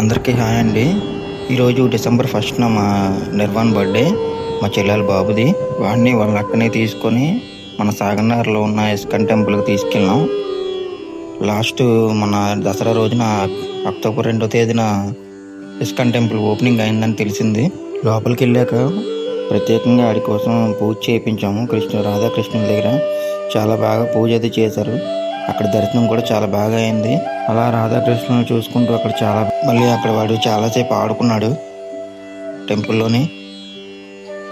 అందరికీ హాయ్ అండి. ఈరోజు డిసెంబర్ 1న మా నిర్వాణ్ బర్త్డే. మా చెల్లెల బాబుది. వాడిని వాళ్ళ అక్కని తీసుకొని మన సాగర్‌నగర్‌లో ఉన్న ఇస్కాన్ టెంపుల్‌కి తీసుకెళ్ళాం. లాస్ట్ మన దసరా రోజున అక్టోబర్ 2వ తేదీన ఇస్కాన్ టెంపుల్ ఓపెనింగ్ అయిందని తెలిసింది. లోపలికి వెళ్ళాక ప్రత్యేకంగా ఆడి కోసం పూజ చేయించాము. రాధాకృష్ణుల దగ్గర చాలా బాగా పూజ అది చేశారు. అక్కడ దర్శనం కూడా చాలా బాగా అయింది. అలా రాధాకృష్ణుని చూసుకుంటూ మళ్ళీ అక్కడ వాడు చాలాసేపు ఆడుకున్నాడు. టెంపుల్లోని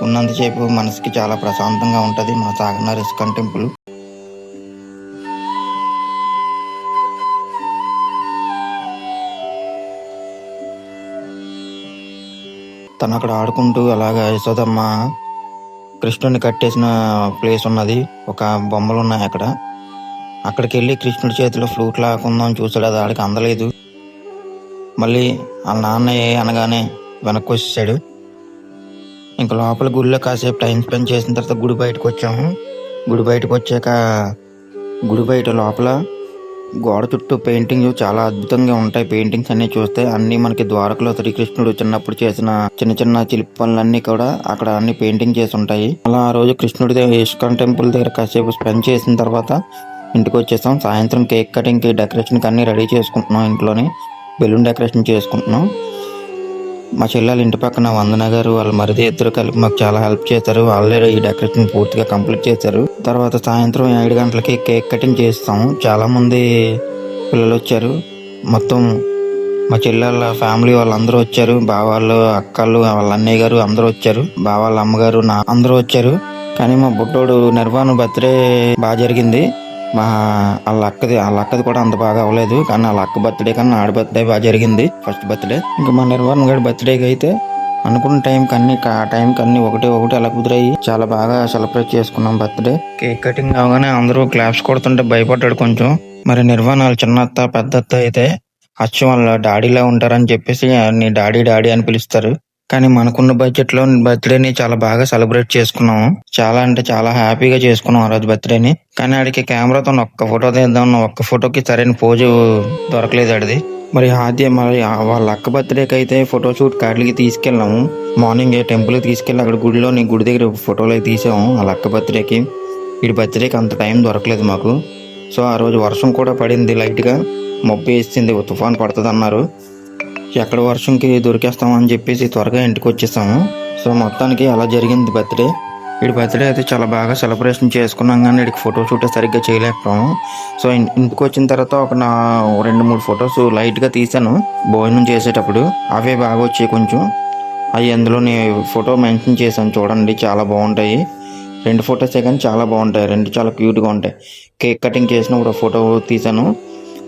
ఉన్నంతసేపు మనసుకి చాలా ప్రశాంతంగా ఉంటుంది మా సాగర్‌నగర్ ఇస్కాన్ టెంపుల్. తను అక్కడ ఆడుకుంటూ అలాగా యశోదమ్మ కృష్ణుడిని కట్టేసిన ప్లేస్ ఉన్నది. ఒక బొమ్మలు ఉన్నాయి అక్కడ. అక్కడికి వెళ్ళి కృష్ణుడి చేతిలో ఫ్లూట్ లాక్కుందాం చూసాడు. అది ఆడికి అందలేదు. మళ్ళీ వాళ్ళ నాన్న అనగానే వెనక్కి వచ్చేసాడు. ఇంకా లోపల గుడిలో కాసేపు టైం స్పెండ్ చేసిన తర్వాత గుడి బయటకు వచ్చాము. గుడి బయటకు వచ్చాక గుడి బయట లోపల గోడ చుట్టూ పెయింటింగ్ చాలా అద్భుతంగా ఉంటాయి. పెయింటింగ్స్ అన్ని చూస్తే అన్ని మనకి ద్వారకలో శ్రీకృష్ణుడు చిన్నప్పుడు చేసిన చిన్న చిన్న శిల్ప పనులన్నీ కూడా అక్కడ అన్ని పెయింటింగ్ చేసి ఉంటాయి. అలా ఆ రోజు కృష్ణుడి దగ్గర ఇస్కాన్ టెంపుల్ దగ్గర కాసేపు స్పెండ్ చేసిన తర్వాత ఇంటికి వచ్చేసాం. సాయంత్రం కేక్ కటింగ్కి డెకరేషన్కి అన్ని రెడీ చేసుకుంటున్నాం. ఇంట్లోనే బెలూన్ డెకరేషన్ చేసుకుంటున్నాం. మా చెల్లెలు ఇంటి పక్కన వందన గారు వాళ్ళ మరిది ఇద్దరు కలిపి మాకు చాలా హెల్ప్ చేశారు. వాళ్ళే ఈ డెకరేషన్ పూర్తిగా కంప్లీట్ చేశారు. తర్వాత సాయంత్రం 7 గంటలకి కేక్ కటింగ్ చేస్తాం. చాలా మంది పిల్లలు వచ్చారు. మొత్తం మా చెల్లెళ్ళ ఫ్యామిలీ వాళ్ళందరూ వచ్చారు. బావాళ్ళు, అక్కలు, వాళ్ళ అన్నయ్య గారు అందరూ వచ్చారు. బావాళ్ళ అమ్మగారు అందరూ వచ్చారు. కానీ మా బుడ్డోడు నిర్వాణ్ బర్త్డే బాగా జరిగింది. వాళ్ళ అక్కది కూడా అంత బాగా అవ్వలేదు. కానీ వాళ్ళ అక్క బర్త్డే కన్నా ఆడ బర్త్డే బాగా జరిగింది. First birthday. ఇంకా మా నిర్వాణ్ గారి బర్త్డేకి అయితే అనుకున్న టైంకి అన్ని ఒకటి అలా కుదిరాయి. చాలా బాగా సెలబ్రేట్ చేసుకున్నాం బర్త్డే. కేక్ కటింగ్ అవగానే అందరూ క్లాప్స్ కొడుతుంటే భయపడ్డాడు కొంచెం. మరి నిర్వాణ్ వాళ్ళ చిన్నత్త పెద్దత్త అయితే అచ్చం వాళ్ళ డాడీలా ఉంటారని చెప్పేసి నీ డాడీ అని పిలుస్తారు. కానీ మనకున్న బడ్జెట్ లో బర్త్డేని చాలా బాగా సెలబ్రేట్ చేసుకున్నాము. చాలా అంటే చాలా హ్యాపీగా చేసుకున్నాం ఆ రోజు బర్త్డేని. కానీ ఆడికి కెమెరాతో ఒక్క ఫోటో తీద్దాం, ఒక్క ఫోటోకి సరైన పోజు దొరకలేదు ఆడిది. మరి వాళ్ళ అక్క బర్త్డేకి అయితే ఫోటో షూట్ కార్డులకి తీసుకెళ్ళాము. మార్నింగ్ టెంపుల్కి తీసుకెళ్ళి అక్కడ గుడి దగ్గర ఫోటోలు అయితే తీసాము. వాళ్ళ అక్క బర్త్డేకి. వీడి బర్త్డేకి అంత టైం దొరకలేదు మాకు. సో ఆ రోజు వర్షం కూడా పడింది. లైట్గా మబ్బు వేసింది. తుఫాన్ పడుతుంది అన్నారు. ఎక్కడ వర్షంకి దొరికేస్తామని చెప్పేసి త్వరగా ఇంటికి వచ్చేసాము. సో మొత్తానికి అలా జరిగింది బర్త్డే. వీడి బర్త్డే అయితే చాలా బాగా సెలబ్రేషన్ చేసుకున్నాం. కానీ వీడికి ఫోటో షూట్ సరిగ్గా చేయలేకపోయాము. సో ఇంటికి వచ్చిన తర్వాత ఒక 2-3 ఫొటోస్ లైట్గా తీసాను భోజనం చేసేటప్పుడు. అవే బాగా వచ్చాయి కొంచెం. అవి అందులోని ఫోటో మెన్షన్ చేశాను చూడండి. చాలా బాగుంటాయి. 2 ఫొటోసే కానీ చాలా బాగుంటాయి. 2 చాలా క్యూట్గా ఉంటాయి. కేక్ కటింగ్ చేసినప్పుడు ఫోటో తీసాను.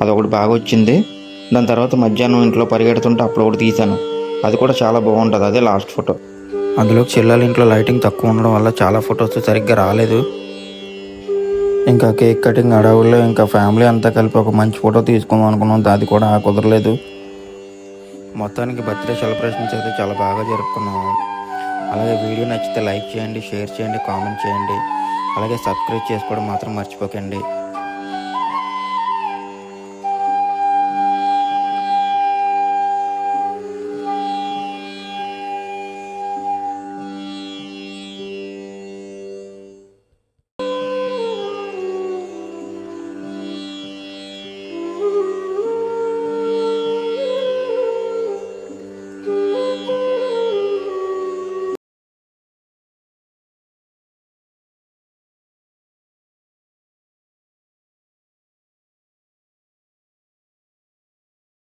అదొకటి బాగా వచ్చింది. దాని తర్వాత మధ్యాహ్నం ఇంట్లో పరిగెడుతుంటే అప్పుడు ఒకటి తీశాను. అది కూడా చాలా బాగుంటుంది. అదే లాస్ట్ ఫోటో. అందులో చెల్లెల ఇంట్లో లైటింగ్ తక్కువ ఉండడం వల్ల చాలా ఫొటోస్ సరిగ్గా రాలేదు. ఇంకా కేక్ కటింగ్ అడవుల్లో ఇంకా ఫ్యామిలీ అంతా కలిపి ఒక మంచి ఫోటో తీసుకుందాం అనుకున్నాం. అది కూడా కుదరలేదు. మొత్తానికి బర్త్డే సెలబ్రేషన్స్ అయితే చాలా బాగా జరుపుకున్నాము. అలాగే వీడియో నచ్చితే లైక్ చేయండి, షేర్ చేయండి, కామెంట్ చేయండి. అలాగే సబ్స్క్రైబ్ చేసుకోవడం మాత్రం మర్చిపోకండి.